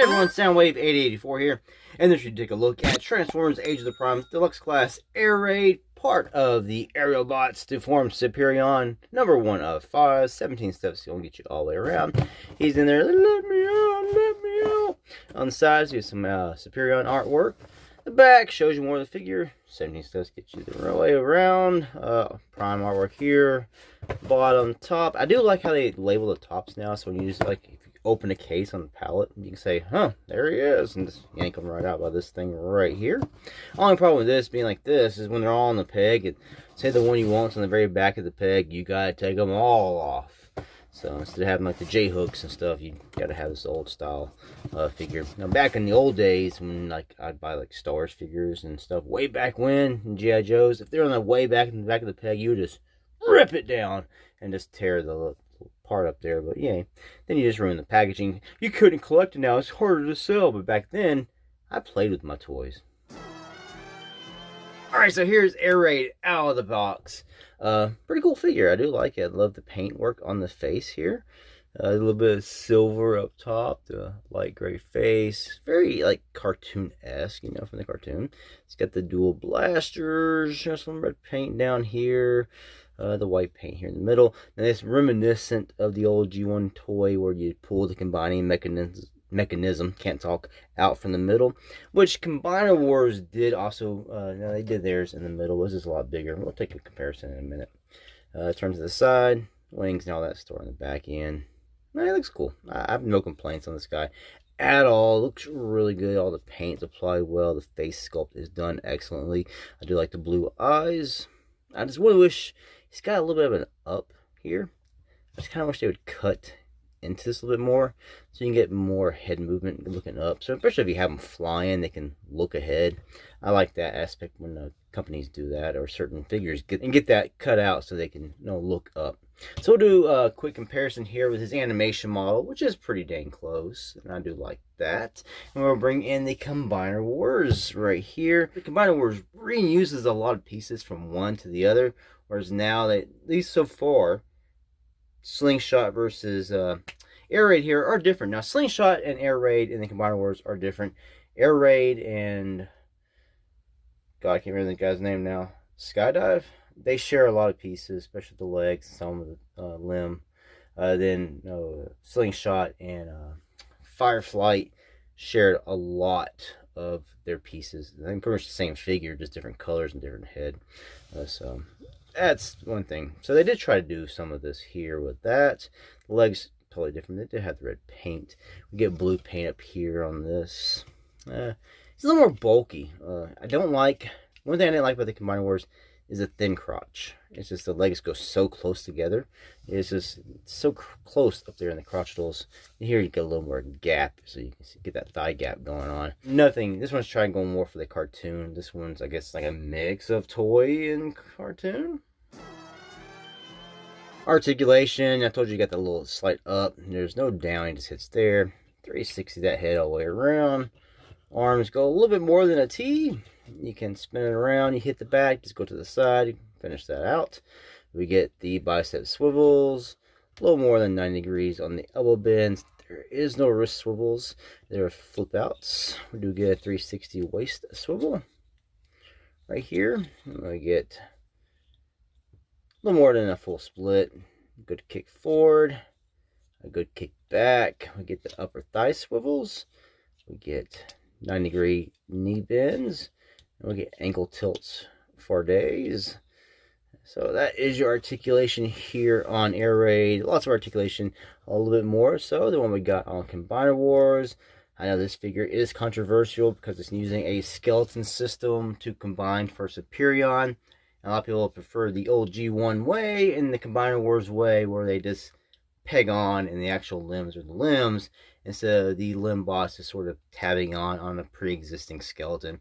Hey everyone, Soundwave8084 here, and this should take a look at Transformers Age of the Primes Deluxe Class Air Raid, part of the aerial bots to form Superion, number 1 of 5, 17 steps, gonna get you all the way around. He's in there, let me out, let me out. On the sides, you have some Superion artwork. The back shows you more of the figure, 17 steps, get you the way around. Prime artwork here, bottom, top. I do like how they label the tops now, so when you use like, open a case on the pallet, you can say, huh, there he is, and just yank them right out by this thing right here. Only problem with this being like this is when they're all on the peg, and say the one you want's on the very back of the peg, you gotta take them all off. So instead of having like the J-hooks and stuff, you gotta have this old style figure. Now back in the old days when like I'd buy like Star Wars figures and stuff, way back when in G.I. Joes, if they're on the way back in the back of the peg, you would just rip it down and just tear the part up there. But yeah, then you just ruin the packaging. You couldn't collect it now, it's harder to sell, but back then I played with my toys. Alright, so here's Air Raid out of the box. Pretty cool figure. I do like it. I love the paint work on the face here. A little bit of silver up top, the light gray face, very like cartoon-esque, you know, from the cartoon. It's got the dual blasters, some red paint down here. The white paint here in the middle. And it's reminiscent of the old G1 toy where you pull the combining mechanism, can't talk, out from the middle. Which Combiner Wars did also, now they did theirs in the middle. This is a lot bigger. We'll take a comparison in a minute. Turn to the side, wings and all that stored on the back end. It looks cool. I have no complaints on this guy at all. It looks really good. All the paint's applied well. The face sculpt is done excellently. I do like the blue eyes. I just really wish he's got a little bit of an up here. I just kind of wish they would cut into this a little bit more so you can get more head movement looking up. So especially if you have them flying, they can look ahead. I like that aspect when companies do that, or certain figures get that cut out so they can look up. So we'll do a quick comparison here with his animation model, which is pretty dang close, and I do like that. And we'll bring in the Combiner Wars right here. The Combiner Wars reuses a lot of pieces from one to the other, whereas now, at least so far, Slingshot versus Air Raid here are different. Now, Slingshot and Air Raid in the Combiner Wars are different. Air Raid and, God, I can't remember the guy's name now, Skydive, they share a lot of pieces, especially the legs and some of the limb. Then Slingshot and Fireflight shared a lot of their pieces. I think pretty much the same figure, just different colors and different head. So that's one thing. So they did try to do some of this here with that. The legs totally different. They did have the red paint. We get blue paint up here on this. It's a little more bulky. I don't like, one thing I didn't like about the Combiner Wars is a thin crotch. It's just the legs go so close together. It's just so close up there in the crotchals. Here you get a little more gap, so you can get that thigh gap going on. Nothing. This one's trying going more for the cartoon. This one's, I guess, like a mix of toy and cartoon. Articulation. I told you got that little slight up. There's no down. It just hits there. 360 that head all the way around. Arms go a little bit more than a T. You can spin it around, you hit the back, just go to the side, you finish that out. We get the bicep swivels, a little more than 90 degrees on the elbow bends. There is no wrist swivels, there are flip outs. We do get a 360 waist swivel right here. We get a little more than a full split. Good kick forward, a good kick back. We get the upper thigh swivels. We get 90-degree knee bends. And we get ankle tilts for days. So that is your articulation here on Air Raid. Lots of articulation, a little bit more so than what we got on Combiner Wars. I know this figure is controversial because it's using a skeleton system to combine for Superion. A lot of people prefer the old G1 way and the Combiner Wars way, where they just peg on and the actual limbs are the limbs, instead of the limb boss is sort of tabbing on a pre-existing skeleton.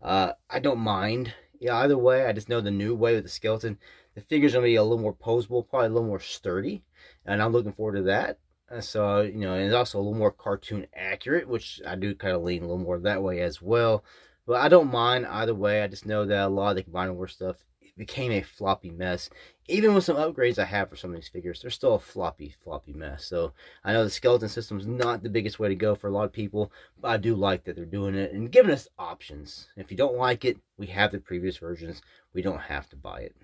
I don't mind. Yeah, either way, I just know the new way with the skeleton, the figure's going to be a little more posable, probably a little more sturdy, and I'm looking forward to that. So, and it's also a little more cartoon accurate, which I do kind of lean a little more that way as well. But I don't mind either way. I just know that a lot of the Combiner Wars stuff became a floppy mess. Even with some upgrades I have for some of these figures, they're still a floppy mess. So I know the skeleton system is not the biggest way to go for a lot of people, but I do like that they're doing it and giving us options. If you don't like it, we have the previous versions. We don't have to buy it.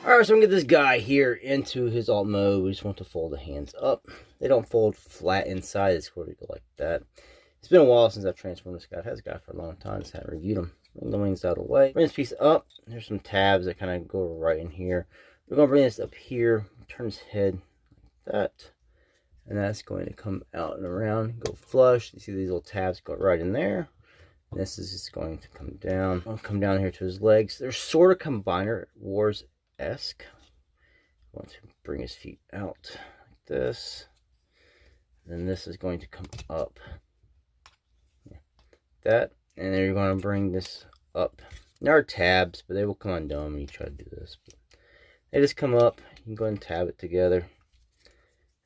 Alright, so I'm going to get this guy here into his alt mode. We just want to fold the hands up. They don't fold flat inside. It's going to go like that. It's been a while since I've transformed this guy. I've had this guy for a long time. Just haven't reviewed him. Bring the wings out of the way. Bring this piece up. There's some tabs that kind of go right in here. We're going to bring this up here. Turn his head like that. And that's going to come out and around. Go flush. You see these little tabs go right in there. And this is just going to come down. I'll come down here to his legs. They're sort of Combiner Wars-esque. I want to bring his feet out like this. Then this is going to come up. That, and then you're going to bring this up. There are tabs, but they will come undone when you try to do this. But they just come up. You can go ahead and tab it together.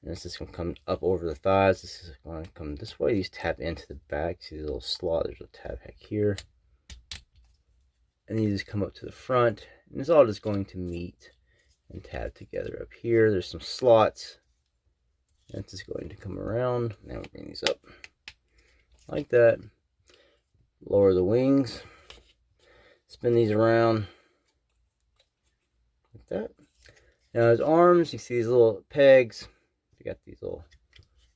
And this is going to come up over the thighs. This is going to come this way. These tab into the back. See the little slot? There's a tab back here. And these just come up to the front. And it's all just going to meet and tab together up here. There's some slots. That's just going to come around. Now we'll bring these up like that. Lower the wings. Spin these around like that. Now his arms, you see these little pegs. You got these little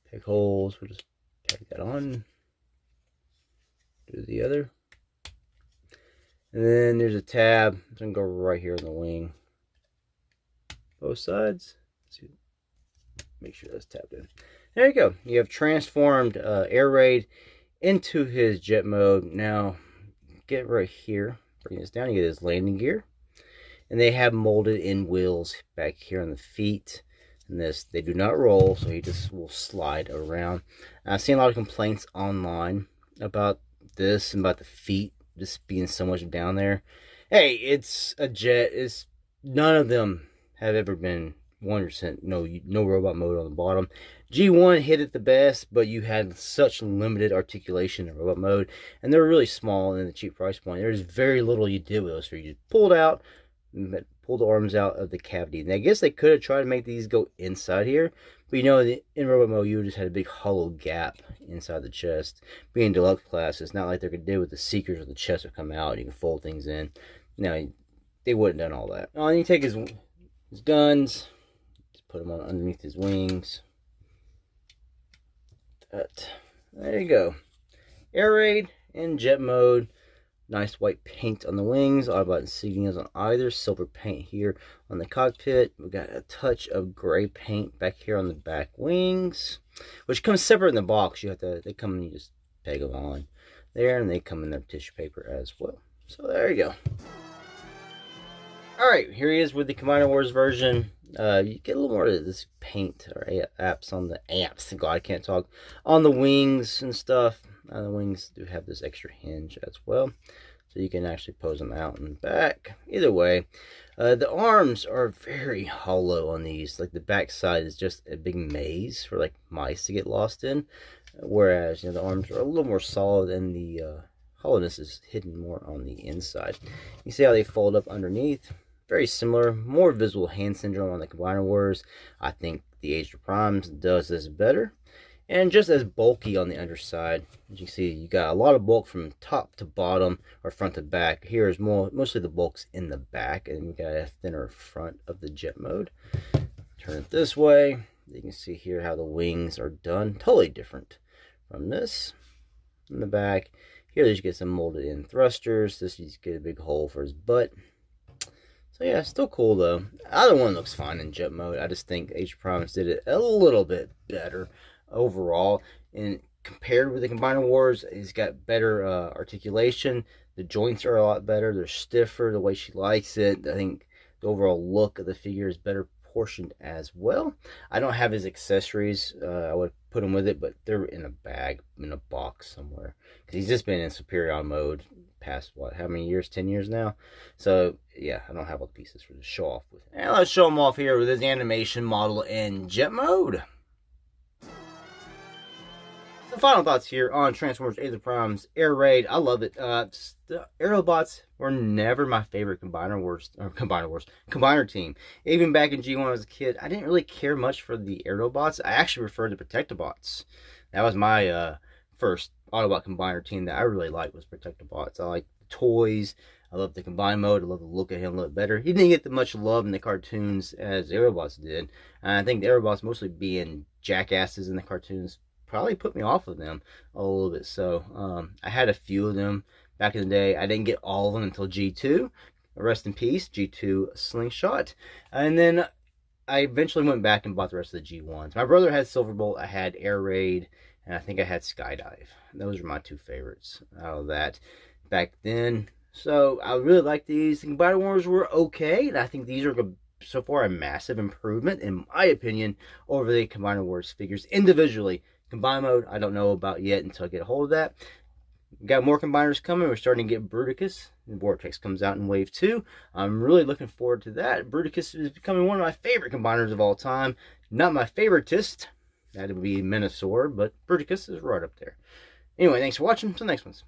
peg holes. We'll just tag that on. Do the other. And then there's a tab. It's going to go right here in the wing. Both sides. See, make sure that's tapped in. There you go. You have transformed Air Raid into his jet mode. Now, get right here. Bring this down. You get his landing gear. And they have molded in wheels back here on the feet. And this, they do not roll, so he just will slide around. I've seen a lot of complaints online about this and about the feet just being so much down there. Hey, it's a jet. None of them have ever been 100% no robot mode on the bottom. G1 hit it the best, but you had such limited articulation in robot mode, and they're really small in the cheap price point. There's very little you did with those. So you just pulled the arms out of the cavity. And I guess they could have tried to make these go inside here, but in robot mode you just had a big hollow gap inside the chest. Being deluxe class, it's not like they could do with the Seekers or the chest would come out and you can fold things in. No, they wouldn't have done all that. Now you take his guns, just put them on underneath his wings. There you go. Air Raid in jet mode. Nice white paint on the wings. All about insignias on either. Silver paint here on the cockpit. We got a touch of gray paint back here on the back wings, which comes separate in the box. They come and you just peg them on there, and they come in their tissue paper as well. So there you go. All right, here he is with the Combiner Wars version. You get a little more of this paint or apps on the God, I can't talk, on the wings and stuff. The wings do have this extra hinge as well, so you can actually pose them out and back. Either way, the arms are very hollow on these. Like the back side is just a big maze for like mice to get lost in, whereas the arms are a little more solid and the hollowness is hidden more on the inside. You see how they fold up underneath? Very similar, more visible hand syndrome on the Combiner Wars. I think the Age of Primes does this better. And just as bulky on the underside. As you see, you got a lot of bulk from top to bottom or front to back. Here is mostly the bulk's in the back, and you got a thinner front of the jet mode. Turn it this way. You can see here how the wings are done. Totally different from this. In the back. Here you get some molded in thrusters. This you get a big hole for his butt. So yeah, still cool though. Either one looks fine in jet mode. I just think Age of Primes did it a little bit better overall. And compared with the Combiner Wars, he's got better articulation. The joints are a lot better. They're stiffer the way she likes it. I think the overall look of the figure is better proportioned as well. I don't have his accessories. I would put them with it, but they're in a bag, in a box somewhere. Because he's just been in Superior mode past, what, how many years? 10 years now? So, yeah, I don't have all the pieces for to show off with. And let's show him off here with his animation model in jet mode. The final thoughts here on Transformers Age of Prime's Air Raid. I love it. The Aerobots were never my favorite combiner team. Even back in G1 as a kid, I didn't really care much for the Aerobots. I actually preferred the Protectobots. That was my first Autobot combiner team that I really liked, was Protectobots. I like the toys. I love the combine mode. I love the look at him a little better. He didn't get the much love in the cartoons as the Aerobots did. And I think the Aerobots, mostly being jackasses in the cartoons, probably put me off of them a little bit. So I had a few of them back in the day. I didn't get all of them until G2. Rest in peace, G2 Slingshot. And then I eventually went back and bought the rest of the G1s. My brother had Silverbolt, I had Air Raid, and I think I had Skydive. Those are my two favorites out of that back then. So I really like these. The Combiner Wars were okay, and I think these are so far a massive improvement, in my opinion, over the Combiner Wars figures individually. Combine mode, I don't know about yet until I get a hold of that. We've got more combiners coming. We're starting to get Bruticus. Vortex comes out in Wave 2. I'm really looking forward to that. Bruticus is becoming one of my favorite combiners of all time. Not my favoritist. That would be Minosaur, but Bruticus is right up there. Anyway, thanks for watching. Till the next ones.